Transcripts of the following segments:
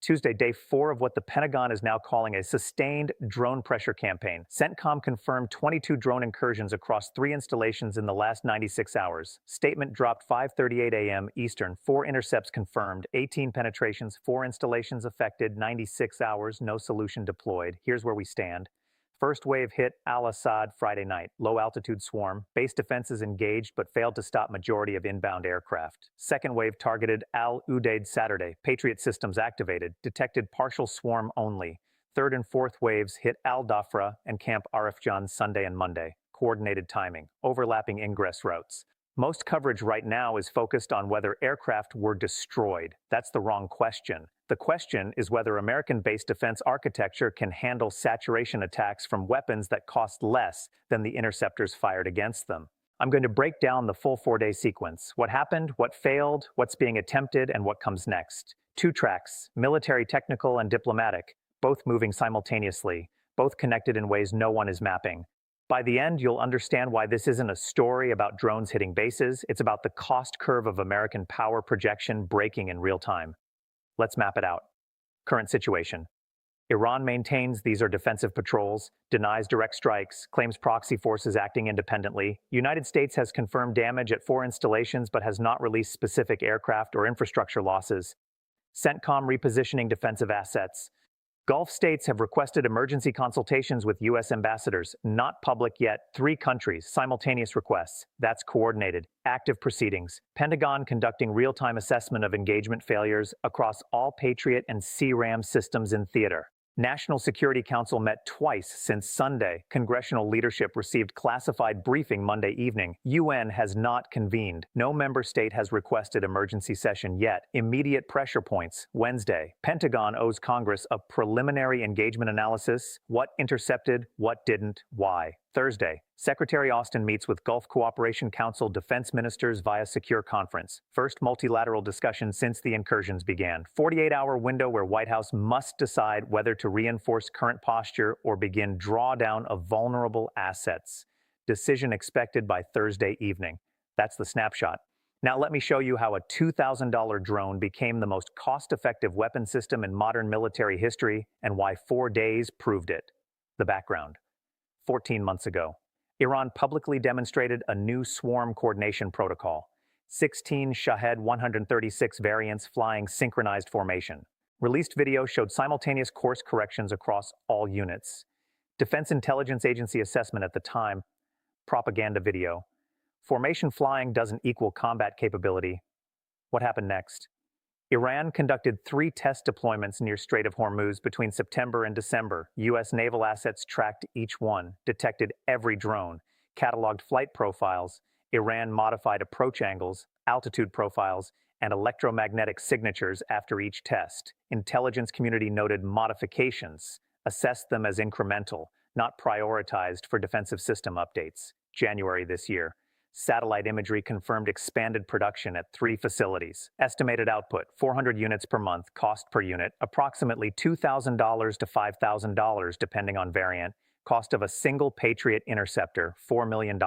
Tuesday, day 4 of what the Pentagon is now calling a sustained drone pressure campaign. CENTCOM confirmed 22 drone incursions across 3 installations in the last 96 hours. Statement dropped 5:38 a.m. Eastern. 4 intercepts confirmed, 18 penetrations, 4 installations affected, 96 hours, no solution deployed. Here's where we stand. First wave hit Al-Assad Friday night. Low-altitude swarm. Base defenses engaged but failed to stop majority of inbound aircraft. Second wave targeted Al-Udeid Saturday. Patriot systems activated. Detected partial swarm only. Third and fourth waves hit Al-Dhafra and Camp Arifjan Sunday and Monday. Coordinated timing. Overlapping ingress routes. Most coverage right now is focused on whether aircraft were destroyed. That's the wrong question. The question is whether American-based defense architecture can handle saturation attacks from weapons that cost less than the interceptors fired against them. I'm going to break down the full 4-day sequence. What happened, what failed, what's being attempted, and what comes next. 2 tracks, military, technical, and diplomatic, both moving simultaneously, both connected in ways no one is mapping. By the end, you'll understand why this isn't a story about drones hitting bases. It's about the cost curve of American power projection breaking in real time. Let's map it out. Current situation. Iran maintains these are defensive patrols, denies direct strikes, claims proxy forces acting independently. United States has confirmed damage at 4 installations but has not released specific aircraft or infrastructure losses. CENTCOM repositioning defensive assets. Gulf states have requested emergency consultations with U.S. ambassadors. Not public yet. 3 countries, simultaneous requests. That's coordinated. Active proceedings. Pentagon conducting real-time assessment of engagement failures across all Patriot and CRAM systems in theater. National Security Council met twice since Sunday. Congressional leadership received classified briefing Monday evening. UN has not convened. No member state has requested emergency session yet. Immediate pressure points. Wednesday. Pentagon owes Congress a preliminary engagement analysis. What intercepted, what didn't, why. Thursday. Secretary Austin meets with Gulf Cooperation Council defense ministers via secure conference. First multilateral discussion since the incursions began. 48-hour window where White House must decide whether to reinforce current posture or begin drawdown of vulnerable assets. Decision expected by Thursday evening. That's the snapshot. Now let me show you how a $2,000 drone became the most cost-effective weapon system in modern military history and why 4 days proved it. The background. 14 months ago, Iran publicly demonstrated a new swarm coordination protocol. 16 Shahed 136 variants flying synchronized formation. Released video showed simultaneous course corrections across all units. Defense Intelligence Agency assessment at the time, propaganda video. Formation flying doesn't equal combat capability. What happened next? Iran conducted 3 test deployments near Strait of Hormuz between September and December. U.S. naval assets tracked each one, detected every drone, cataloged flight profiles. Iran modified approach angles, altitude profiles, and electromagnetic signatures after each test. Intelligence community noted modifications, assessed them as incremental, not prioritized for defensive system updates. January this year. Satellite imagery confirmed expanded production at 3 facilities. Estimated output, 400 units per month. Cost per unit, approximately $2,000 to $5,000 depending on variant. Cost of a single Patriot interceptor, $4 million.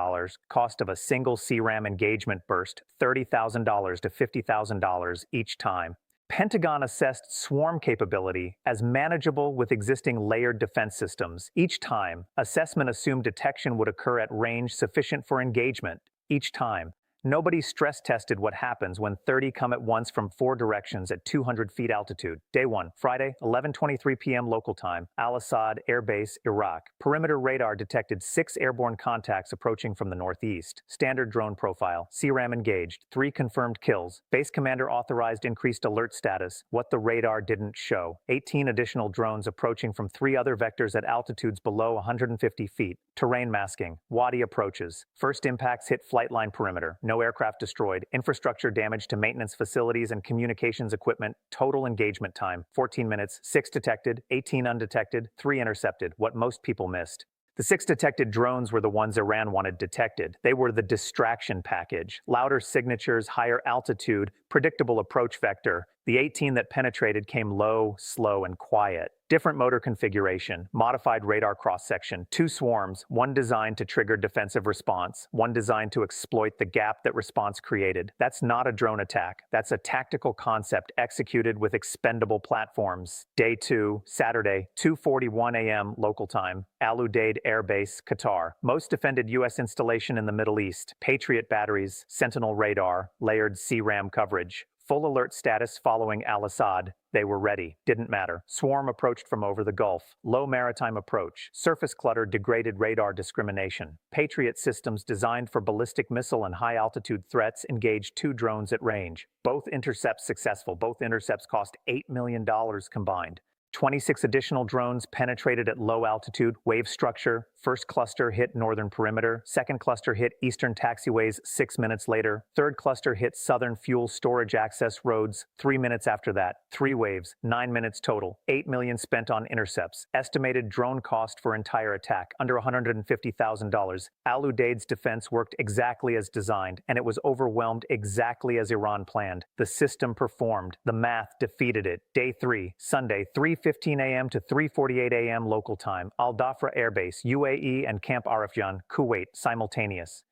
Cost of a single CRAM engagement burst, $30,000 to $50,000 each time. Pentagon assessed swarm capability as manageable with existing layered defense systems. Each time, assessment assumed detection would occur at range sufficient for engagement. Each time. Nobody stress-tested what happens when 30 come at once from 4 directions at 200 feet altitude. Day 1, Friday, 11:23 p.m. local time, Al-Assad Air Base, Iraq. Perimeter radar detected 6 airborne contacts approaching from the northeast. Standard drone profile. CRAM engaged. 3 confirmed kills. Base commander authorized increased alert status. What the radar didn't show. 18 additional drones approaching from 3 other vectors at altitudes below 150 feet. Terrain masking. Wadi approaches. First impacts hit flight line perimeter. No aircraft destroyed. Infrastructure damage to maintenance facilities and communications equipment. Total engagement time, 14 minutes. 6 detected, 18 undetected, 3 intercepted, what most people missed. The 6 detected drones were the ones Iran wanted detected. They were the distraction package. Louder signatures, higher altitude, predictable approach vector. The 18 that penetrated came low, slow, and quiet. Different motor configuration, modified radar cross-section, 2 swarms, one designed to trigger defensive response, one designed to exploit the gap that response created. That's not a drone attack. That's a tactical concept executed with expendable platforms. Day 2, Saturday, 2:41 a.m. local time, Al Udeid Air Base, Qatar. Most defended U.S. installation in the Middle East. Patriot batteries, Sentinel radar, layered CRAM coverage. Full alert status following Al-Assad. They were ready. Didn't matter. Swarm approached from over the Gulf. Low maritime approach. Surface clutter degraded radar discrimination. Patriot systems designed for ballistic missile and high-altitude threats engaged 2 drones at range. Both intercepts successful. Both intercepts cost $8 million combined. 26 additional drones penetrated at low altitude, wave structure. First cluster hit northern perimeter. Second cluster hit eastern taxiways 6 minutes later. Third cluster hit southern fuel storage access roads 3 minutes after that. 3 waves, 9 minutes total. $8 million spent on intercepts. Estimated drone cost for entire attack, under $150,000. Al Udeid's defense worked exactly as designed, and it was overwhelmed exactly as Iran planned. The system performed. The math defeated it. Day 3, Sunday, 3:15 a.m. to 3:48 a.m. local time. Al Dhafra Air Base, UAE, and Camp Arifjan, Kuwait, simultaneous.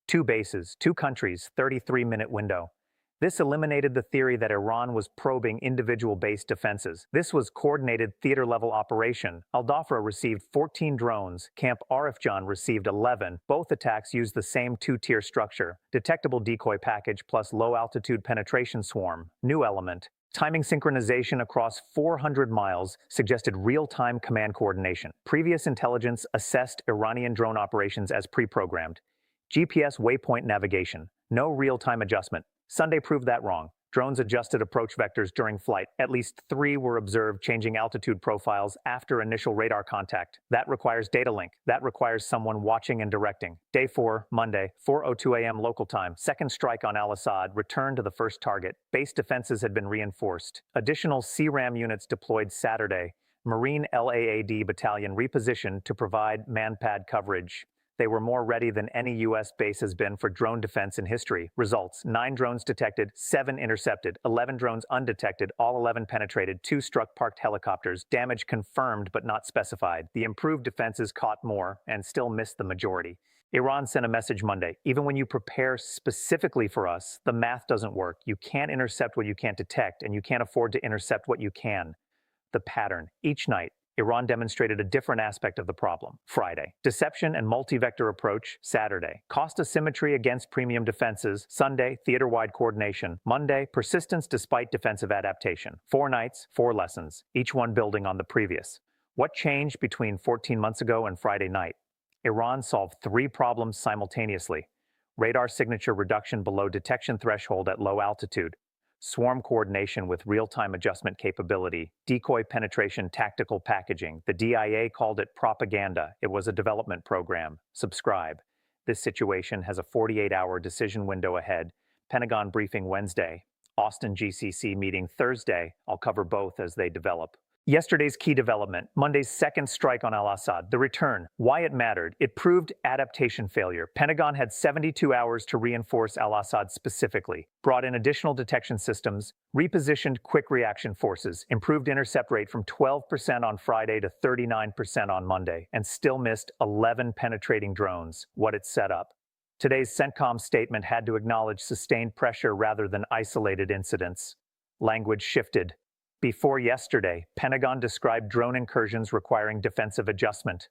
2 bases, 2 countries, 33-minute window. This eliminated the theory that Iran was probing individual base defenses. This was coordinated theater-level operation. Al Dhafra received 14 drones. Camp Arifjan received 11. Both attacks used the same 2-tier structure. Detectable decoy package plus low-altitude penetration swarm. New element. Timing synchronization across 400 miles suggested real-time command coordination. Previous intelligence assessed Iranian drone operations as pre-programmed. GPS waypoint navigation. No real-time adjustment. Sunday proved that wrong. Drones adjusted approach vectors during flight. At least 3 were observed changing altitude profiles after initial radar contact. That requires data link. That requires someone watching and directing. Day 4, Monday, 4:02 a.m. local time. Second strike on Al-Assad. Return to the first target. Base defenses had been reinforced. Additional CRAM units deployed Saturday. Marine LAAD battalion repositioned to provide manpad coverage. They were more ready than any U.S. base has been for drone defense in history. Results: 9 drones detected, 7 intercepted, 11 drones undetected, all 11 penetrated, 2 struck parked helicopters, damage confirmed but not specified. The improved defenses caught more and still missed the majority. Iran sent a message Monday. Even when you prepare specifically for us, the math doesn't work. You can't intercept what you can't detect, and you can't afford to intercept what you can. The pattern. Each night, Iran demonstrated a different aspect of the problem. Friday, deception and multi-vector approach. Saturday, cost asymmetry against premium defenses. Sunday, theater-wide coordination. Monday, persistence despite defensive adaptation. 4 nights, 4 lessons, each one building on the previous. What changed between 14 months ago and Friday night? Iran solved 3 problems simultaneously. Radar signature reduction below detection threshold at low altitude. Swarm coordination with real-time adjustment capability, decoy penetration tactical packaging. The DIA called it propaganda. It was a development program. Subscribe. This situation has a 48-hour decision window ahead. Pentagon briefing Wednesday. Austin GCC meeting Thursday. I'll cover both as they develop. Yesterday's key development, Monday's second strike on Al-Assad, the return, why it mattered. It proved adaptation failure. Pentagon had 72 hours to reinforce Al-Assad specifically, brought in additional detection systems, repositioned quick reaction forces, improved intercept rate from 12% on Friday to 39% on Monday, and still missed 11 penetrating drones, what it set up. Today's CENTCOM statement had to acknowledge sustained pressure rather than isolated incidents. Language shifted. Before yesterday, Pentagon described drone incursions requiring defensive adjustment.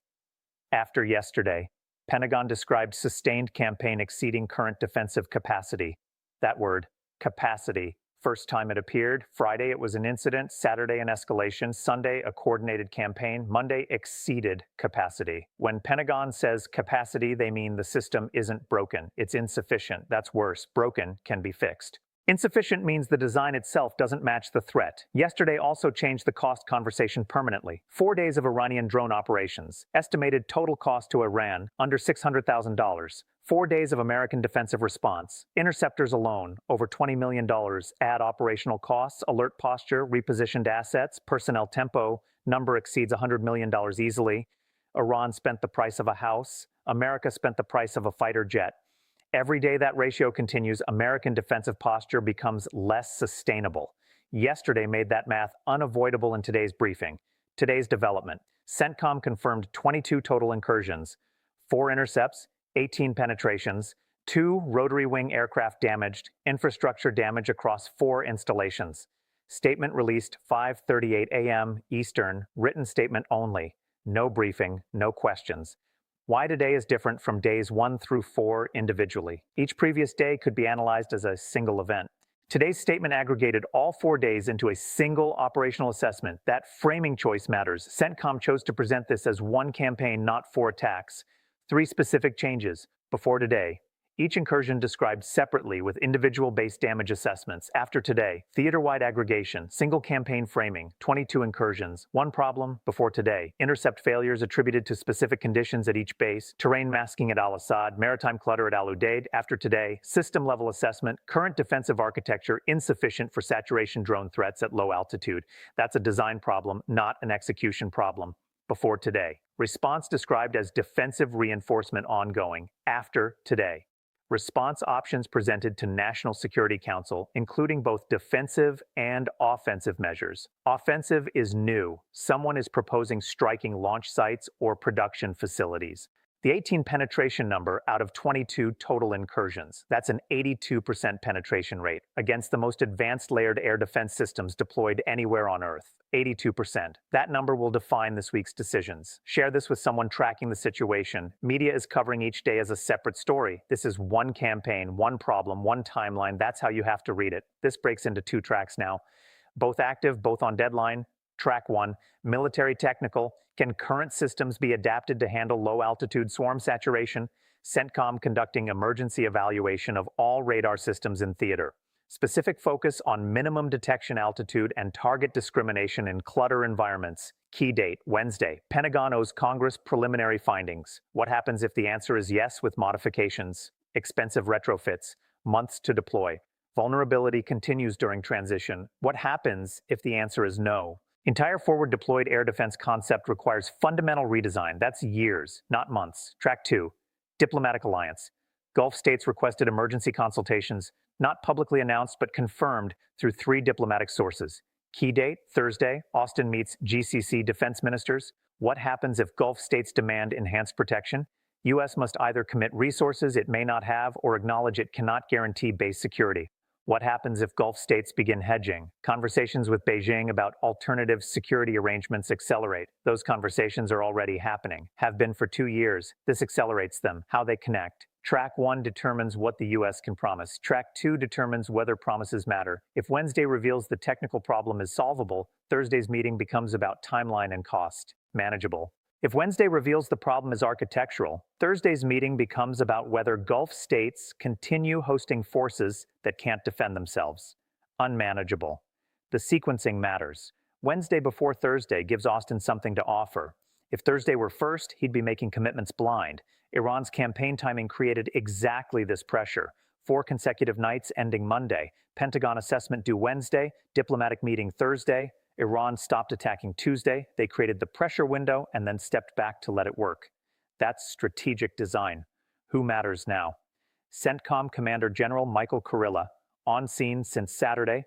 After yesterday, Pentagon described sustained campaign exceeding current defensive capacity. That word, capacity. First time it appeared, Friday it was an incident, Saturday an escalation, Sunday a coordinated campaign, Monday exceeded capacity. When Pentagon says capacity, they mean the system isn't broken. It's insufficient. That's worse. Broken can be fixed. Insufficient means the design itself doesn't match the threat. Yesterday also changed the cost conversation permanently. 4 days of Iranian drone operations. Estimated total cost to Iran, under $600,000. 4 days of American defensive response. Interceptors alone, over $20 million. Add operational costs, alert posture, repositioned assets, personnel tempo. Number exceeds $100 million easily. Iran spent the price of a house. America spent the price of a fighter jet. Every day that ratio continues, American defensive posture becomes less sustainable. Yesterday made that math unavoidable in today's briefing. Today's development. CENTCOM confirmed 22 total incursions, 4 intercepts, 18 penetrations, 2 rotary wing aircraft damaged, infrastructure damage across 4 installations. Statement released 5:38 a.m. Eastern, written statement only. No briefing, no questions. Why today is different from days 1 through 4 individually. Each previous day could be analyzed as a single event. Today's statement aggregated all 4 days into a single operational assessment. That framing choice matters. CENTCOM chose to present this as one campaign, not 4 attacks. 3 specific changes before today. Each incursion described separately with individual base damage assessments. After today, theater-wide aggregation, single campaign framing, 22 incursions, 1 problem before today, intercept failures attributed to specific conditions at each base, terrain masking at Al-Assad, maritime clutter at Al-Udeid. After today, system-level assessment, current defensive architecture insufficient for saturation drone threats at low altitude. That's a design problem, not an execution problem. Before today, response described as defensive reinforcement ongoing. After today, response options presented to National Security Council, including both defensive and offensive measures. Offensive is new. Someone is proposing striking launch sites or production facilities. The 18 penetration number out of 22 total incursions. That's an 82% penetration rate against the most advanced layered air defense systems deployed anywhere on Earth. 82%. That number will define this week's decisions. Share this with someone tracking the situation. Media is covering each day as a separate story. This is one campaign, one problem, one timeline. That's how you have to read it. This breaks into 2 tracks now. Both active, both on deadline. Track 1, military technical. Can current systems be adapted to handle low-altitude swarm saturation? CENTCOM conducting emergency evaluation of all radar systems in theater. Specific focus on minimum detection altitude and target discrimination in clutter environments. Key date, Wednesday. Pentagon owes Congress preliminary findings. What happens if the answer is yes with modifications? Expensive retrofits. Months to deploy. Vulnerability continues during transition. What happens if the answer is no? Entire forward deployed air defense concept requires fundamental redesign. That's years, not months. Track 2, diplomatic alliance. Gulf states requested emergency consultations, not publicly announced but confirmed through 3 diplomatic sources. Key date, Thursday, Austin meets GCC defense ministers. What happens if Gulf states demand enhanced protection? U.S. must either commit resources it may not have or acknowledge it cannot guarantee base security. What happens if Gulf states begin hedging? Conversations with Beijing about alternative security arrangements accelerate. Those conversations are already happening, have been for 2 years. This accelerates them, how they connect. Track 1 determines what the U.S. can promise. Track 2 determines whether promises matter. If Wednesday reveals the technical problem is solvable, Thursday's meeting becomes about timeline and cost. Manageable. If Wednesday reveals the problem is architectural, Thursday's meeting becomes about whether Gulf states continue hosting forces that can't defend themselves. Unmanageable. The sequencing matters. Wednesday before Thursday gives Austin something to offer. If Thursday were first, he'd be making commitments blind. Iran's campaign timing created exactly this pressure. 4 consecutive nights ending Monday. Pentagon assessment due Wednesday, diplomatic meeting Thursday. Iran stopped attacking Tuesday. They created the pressure window and then stepped back to let it work. That's strategic design. Who matters now? CENTCOM Commander General Michael Kurilla, on scene since Saturday,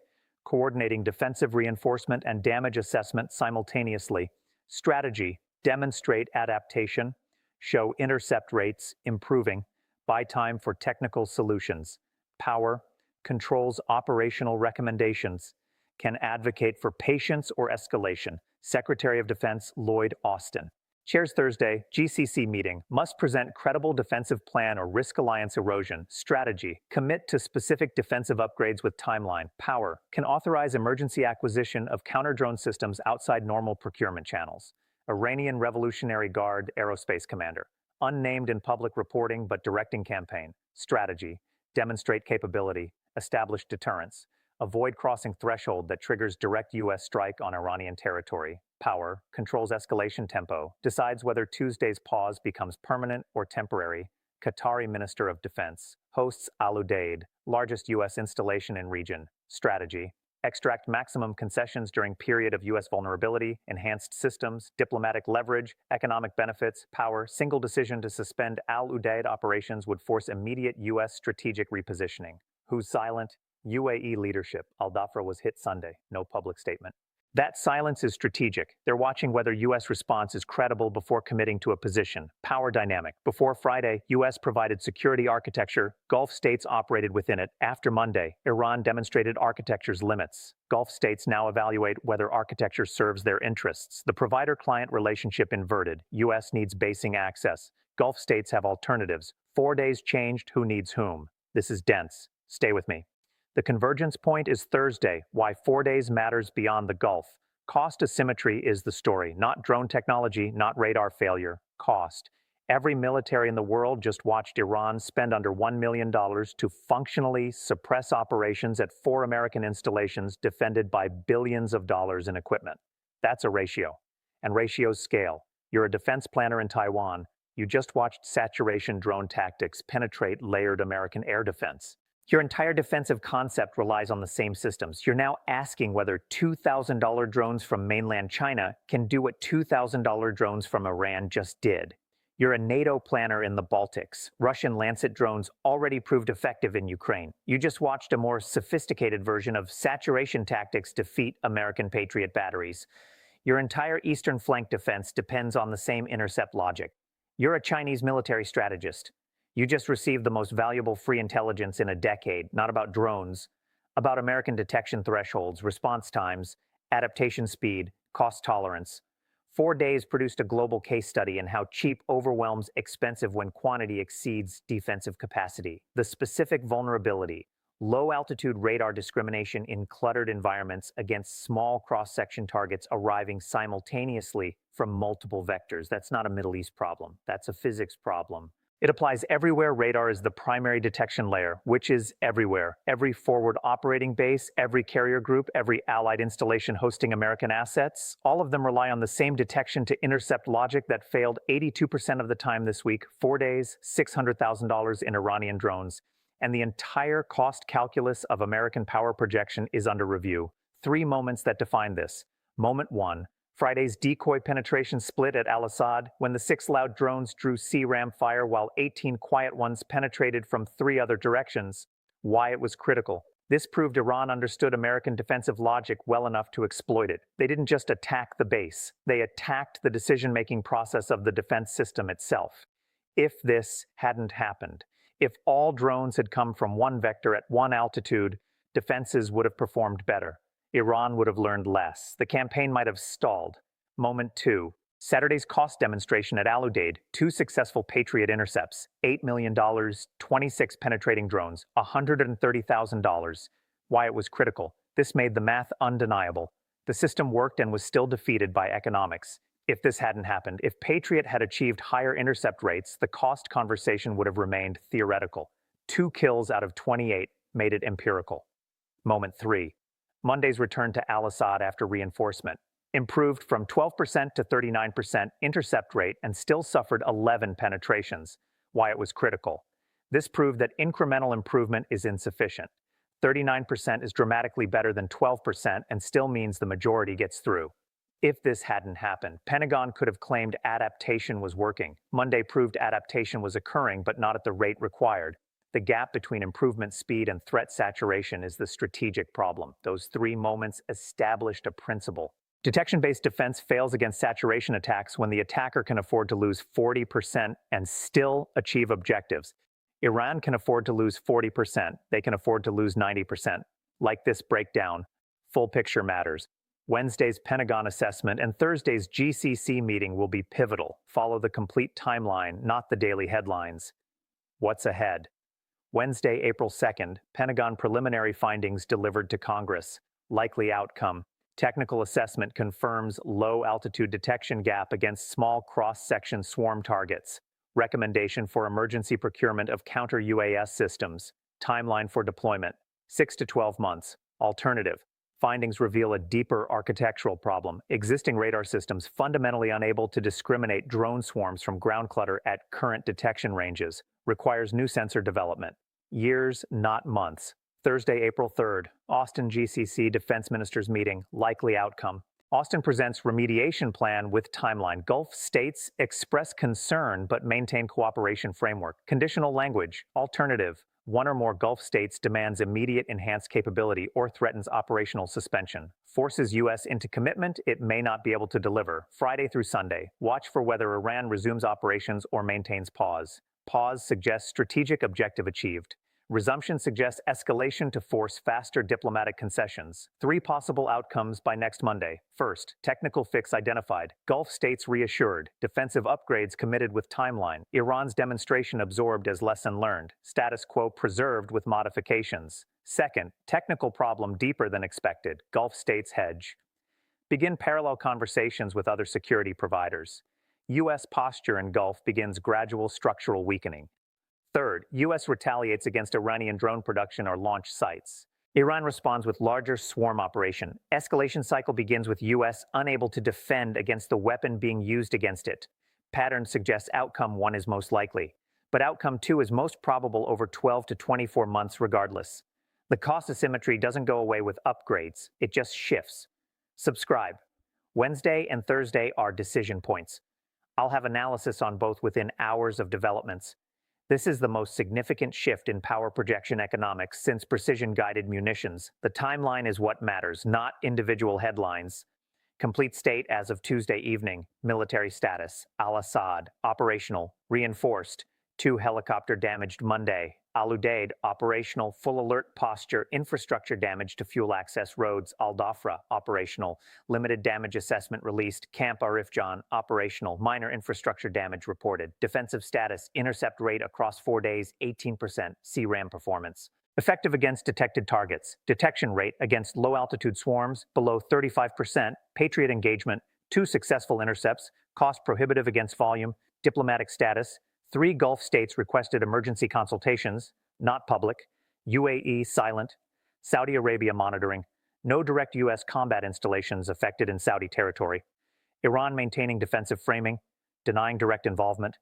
coordinating defensive reinforcement and damage assessment simultaneously. Strategy, demonstrate adaptation, show intercept rates improving, buy time for technical solutions. Power, controls operational recommendations, can advocate for patience or escalation. Secretary of Defense Lloyd Austin. Chairs Thursday, GCC meeting, must present credible defensive plan or risk alliance erosion. Strategy, commit to specific defensive upgrades with timeline. Power, can authorize emergency acquisition of counter-drone systems outside normal procurement channels. Iranian Revolutionary Guard Aerospace Commander. Unnamed in public reporting but directing campaign. Strategy, demonstrate capability, establish deterrence. Avoid crossing threshold that triggers direct U.S. strike on Iranian territory. Power, controls escalation tempo, decides whether Tuesday's pause becomes permanent or temporary. Qatari Minister of Defense, hosts Al-Udeid, largest U.S. installation in region. Strategy, extract maximum concessions during period of U.S. vulnerability, enhanced systems, diplomatic leverage, economic benefits. Power, single decision to suspend Al-Udeid operations would force immediate U.S. strategic repositioning. Who's silent? UAE leadership. Al Dhafra was hit Sunday. No public statement. That silence is strategic. They're watching whether U.S. response is credible before committing to a position. Power dynamic. Before Friday, U.S. provided security architecture. Gulf states operated within it. After Monday, Iran demonstrated architecture's limits. Gulf states now evaluate whether architecture serves their interests. The provider-client relationship inverted. U.S. needs basing access. Gulf states have alternatives. 4 days changed who needs whom. This is dense. Stay with me. The convergence point is Thursday, why 4 days matters beyond the Gulf. Cost asymmetry is the story, not drone technology, not radar failure, cost. Every military in the world just watched Iran spend under $1 million to functionally suppress operations at 4 American installations defended by billions of dollars in equipment. That's a ratio. And ratios scale. You're a defense planner in Taiwan. You just watched saturation drone tactics penetrate layered American air defense. Your entire defensive concept relies on the same systems. You're now asking whether $2,000 drones from mainland China can do what $2,000 drones from Iran just did. You're a NATO planner in the Baltics. Russian Lancet drones already proved effective in Ukraine. You just watched a more sophisticated version of saturation tactics defeat American Patriot batteries. Your entire eastern flank defense depends on the same intercept logic. You're a Chinese military strategist. You just received the most valuable free intelligence in a decade, not about drones, about American detection thresholds, response times, adaptation speed, cost tolerance. 4 days produced a global case study in how cheap overwhelms expensive when quantity exceeds defensive capacity. The specific vulnerability, low-altitude radar discrimination in cluttered environments against small cross-section targets arriving simultaneously from multiple vectors. That's not a Middle East problem. That's a physics problem. It applies everywhere radar is the primary detection layer, which is everywhere. Every forward operating base, every carrier group, every allied installation hosting American assets, all of them rely on the same detection to intercept logic that failed 82% of the time this week, 4 days, $600,000 in Iranian drones. And the entire cost calculus of American power projection is under review. 3 moments that define this. Moment 1. Friday's decoy penetration split at Al Asad, when the 6 loud drones drew CRAM fire while 18 quiet ones penetrated from 3 other directions. Why it was critical. This proved Iran understood American defensive logic well enough to exploit it. They didn't just attack the base, they attacked the decision-making process of the defense system itself. If this hadn't happened, if all drones had come from one vector at one altitude, defenses would have performed better. Iran would have learned less. The campaign might have stalled. Moment 2. Saturday's cost demonstration at Al Udeid, 2 successful Patriot intercepts, $8 million, 26 penetrating drones, $130,000. Why it was critical. This made the math undeniable. The system worked and was still defeated by economics. If this hadn't happened, if Patriot had achieved higher intercept rates, the cost conversation would have remained theoretical. 2 kills out of 28 made it empirical. Moment 3. Monday's return to Al Asad after reinforcement. Improved from 12% to 39% intercept rate and still suffered 11 penetrations. Why it was critical. This proved that incremental improvement is insufficient. 39% is dramatically better than 12% and still means the majority gets through. If this hadn't happened, Pentagon could have claimed adaptation was working. Monday proved adaptation was occurring, but not at the rate required. The gap between improvement speed and threat saturation is the strategic problem. Those 3 moments established a principle. Detection-based defense fails against saturation attacks when the attacker can afford to lose 40% and still achieve objectives. Iran can afford to lose 40%. They can afford to lose 90%. Like this breakdown, full picture matters. Wednesday's Pentagon assessment and Thursday's GCC meeting will be pivotal. Follow the complete timeline, not the daily headlines. What's ahead? Wednesday, April 2nd, Pentagon preliminary findings delivered to Congress. Likely outcome. Technical assessment confirms low-altitude detection gap against small cross-section swarm targets. Recommendation for emergency procurement of counter-UAS systems. Timeline for deployment. 6 to 12 months. Alternative. Findings reveal a deeper architectural problem. Existing radar systems fundamentally unable to discriminate drone swarms from ground clutter at current detection ranges. Requires new sensor development. Years, not months. Thursday, April 3rd, Austin GCC Defense Ministers meeting, likely outcome. Austin presents remediation plan with timeline. Gulf states express concern but maintain cooperation framework. Conditional language, alternative. One or more Gulf states demands immediate enhanced capability or threatens operational suspension. Forces U.S. into commitment it may not be able to deliver. Friday through Sunday. Watch for whether Iran resumes operations or maintains pause. Pause suggests strategic objective achieved. Resumption suggests escalation to force faster diplomatic concessions. 3 possible outcomes by next Monday. First, technical fix identified. Gulf states reassured. Defensive upgrades committed with timeline. Iran's demonstration absorbed as lesson learned. Status quo preserved with modifications. Second, technical problem deeper than expected. Gulf states hedge. Begin parallel conversations with other security providers. U.S. posture in Gulf begins gradual structural weakening. Third, U.S. retaliates against Iranian drone production or launch sites. Iran responds with larger swarm operation. Escalation cycle begins with U.S. unable to defend against the weapon being used against it. Pattern suggests outcome 1 is most likely, but outcome 2 is most probable over 12 to 24 months regardless. The cost asymmetry doesn't go away with upgrades, it just shifts. Subscribe. Wednesday and Thursday are decision points. I'll have analysis on both within hours of developments. This is the most significant shift in power projection economics since precision-guided munitions. The timeline is what matters, not individual headlines. Complete state as of Tuesday evening. Military status. Al-Assad. Operational. Reinforced. 2 helicopter damaged Monday. Al-Udeid. Operational. Full alert posture. Infrastructure damage to fuel access roads. Al-Dhafra. Operational. Limited damage assessment released. Camp Arifjan. Operational. Minor infrastructure damage reported. Defensive status. Intercept rate across 4 days. 18%. CRAM performance. Effective against detected targets. Detection rate against low-altitude swarms below 35%. Patriot engagement. 2 successful intercepts. Cost prohibitive against volume. Diplomatic status. 3 Gulf states requested emergency consultations, not public. UAE silent. Saudi Arabia monitoring. No direct U.S. combat installations affected in Saudi territory. Iran maintaining defensive framing, denying direct involvement,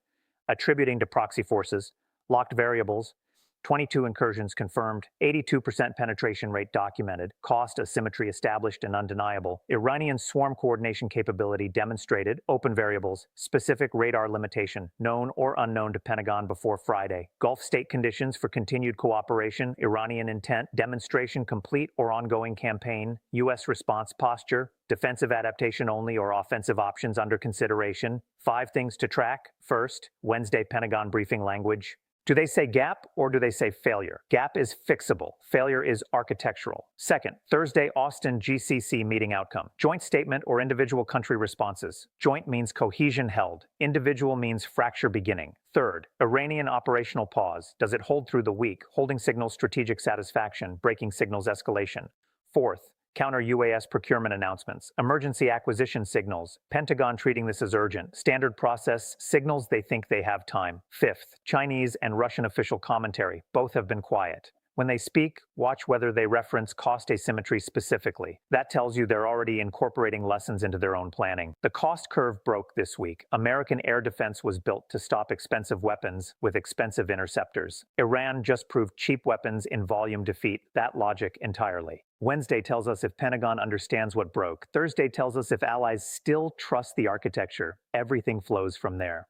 attributing to proxy forces, locked variables, 22 incursions confirmed, 82% penetration rate documented, cost asymmetry established and undeniable, Iranian swarm coordination capability demonstrated, open variables, specific radar limitation, known or unknown to Pentagon before Friday, Gulf state conditions for continued cooperation, Iranian intent, demonstration complete or ongoing campaign, U.S. response posture, defensive adaptation only or offensive options under consideration, 5 things to track. First, Wednesday Pentagon briefing language. Do they say gap or do they say failure? Gap is fixable. Failure is architectural. Second, Thursday Austin GCC meeting outcome. Joint statement or individual country responses. Joint means cohesion held. Individual means fracture beginning. Third, Iranian operational pause. Does it hold through the week? Holding signals strategic satisfaction. Breaking signals escalation. Fourth, counter-UAS procurement announcements, emergency acquisition signals, Pentagon treating this as urgent, standard process signals they think they have time. Fifth, Chinese and Russian official commentary, both have been quiet. When they speak, watch whether they reference cost asymmetry specifically. That tells you they're already incorporating lessons into their own planning. The cost curve broke this week. American air defense was built to stop expensive weapons with expensive interceptors. Iran just proved cheap weapons in volume defeat that logic entirely. Wednesday tells us if Pentagon understands what broke. Thursday tells us if allies still trust the architecture. Everything flows from there.